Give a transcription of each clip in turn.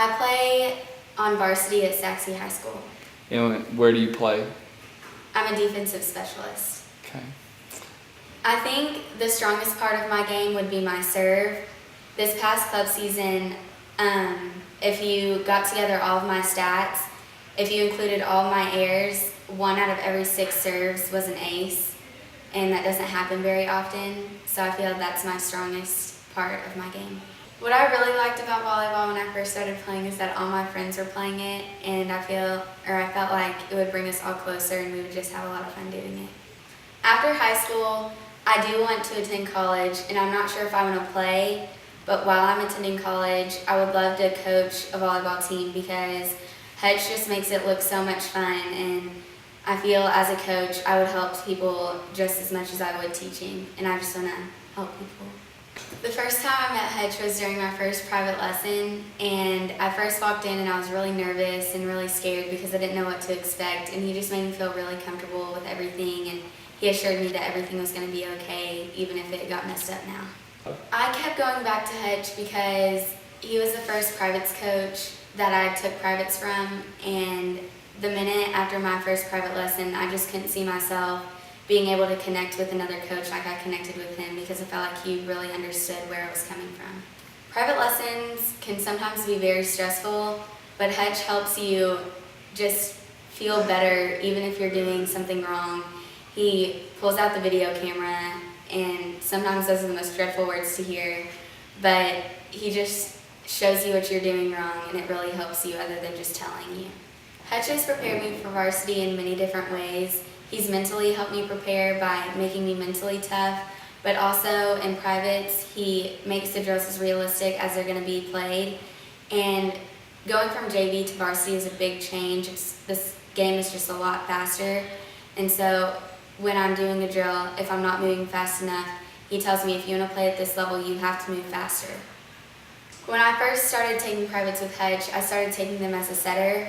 I play on varsity at Saxe High School. And where do you play? I'm a defensive specialist. Okay. I think the strongest part of my game would be my serve. This past club season, if you got together all of my stats, if you included all my airs, 1 out of every 6 serves was an ace, and that doesn't happen very often, so I feel that's my strongest part of my game. What I really liked about volleyball when I first started playing is that all my friends were playing it, and I felt like it would bring us all closer and we would just have a lot of fun doing it. After high school, I do want to attend college, and I'm not sure if I want to play, but while I'm attending college, I would love to coach a volleyball team because Hutch just makes it look so much fun, and I feel as a coach I would help people just as much as I would teaching, and I just want to help people. The first time I met Hutch was during my first private lesson, and I first walked in and I was really nervous and really scared because I didn't know what to expect, and he just made me feel really comfortable with everything, and he assured me that everything was going to be okay even if it got messed up now. I kept going back to Hutch because he was the first privates coach that I took privates from, and the minute after my first private lesson I just couldn't see myself being able to connect with another coach like I connected with him because I felt like he really understood where I was coming from. Private lessons can sometimes be very stressful, but Hutch helps you just feel better even if you're doing something wrong. He pulls out the video camera, and sometimes those are the most dreadful words to hear, but he just shows you what you're doing wrong, and it really helps you other than just telling you. Hutch has prepared me for varsity in many different ways. He's mentally helped me prepare by making me mentally tough, but also in privates, he makes the drills as realistic as they're going to be played. And going from JV to varsity is a big change. This game is just a lot faster. And so when I'm doing a drill, if I'm not moving fast enough, he tells me if you want to play at this level, you have to move faster. When I first started taking privates with Hutch, I started taking them as a setter,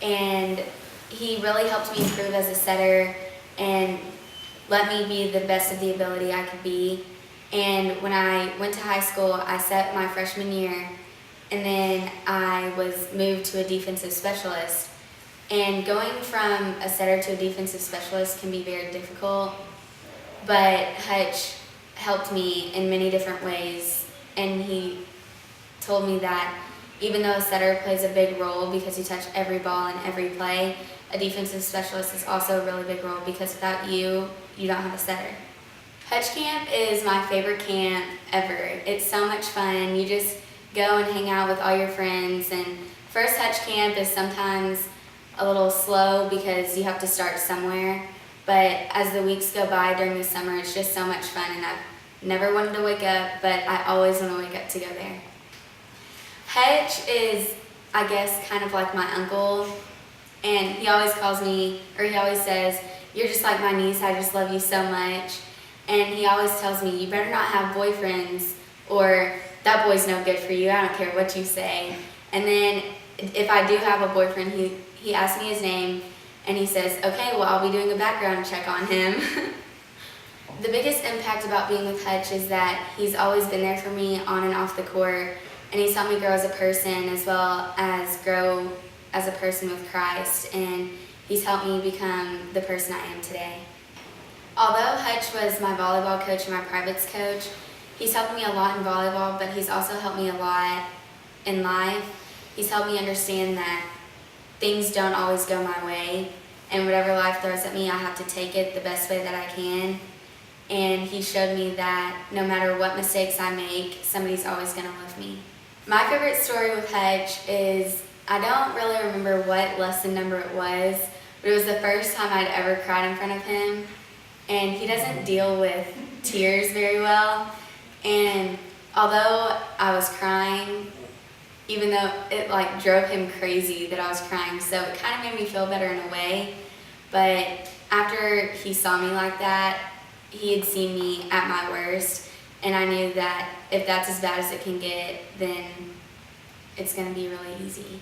and he really helped me improve as a setter and let me be the best of the ability I could be. And when I went to high school, I set my freshman year, and then I was moved to a defensive specialist. And going from a setter to a defensive specialist can be very difficult, but Hutch helped me in many different ways, and he told me that even though a setter plays a big role because you touch every ball in every play, a defensive specialist is also a really big role because without you, you don't have a setter. Hutch Camp is my favorite camp ever. It's so much fun. You just go and hang out with all your friends, and first Hutch Camp is sometimes a little slow because you have to start somewhere, but as the weeks go by during the summer, it's just so much fun, and I've never wanted to wake up, but I always want to wake up to go there. Hutch is, I guess, kind of like my uncle, and he always calls me, or he always says, "You're just like my niece, I just love you so much." And he always tells me, "You better not have boyfriends," or "That boy's no good for you, I don't care what you say." And then if I do have a boyfriend, he asks me his name, and he says, "Okay, well, I'll be doing a background check on him." The biggest impact about being with Hutch is that he's always been there for me on and off the court, and he's helped me grow as a person as well as grow as a person with Christ, and he's helped me become the person I am today. Although Hutch was my volleyball coach and my privates coach, he's helped me a lot in volleyball, but he's also helped me a lot in life. He's helped me understand that things don't always go my way, and whatever life throws at me, I have to take it the best way that I can. And he showed me that no matter what mistakes I make, somebody's always going to love me. My favorite story with Hutch is, I don't really remember what lesson number it was, but it was the first time I'd ever cried in front of him. And he doesn't deal with tears very well. And although I was crying, even though it drove him crazy that I was crying, so it kind of made me feel better in a way. But after he saw me like that, he had seen me at my worst, and I knew that if that's as bad as it can get, then it's going to be really easy.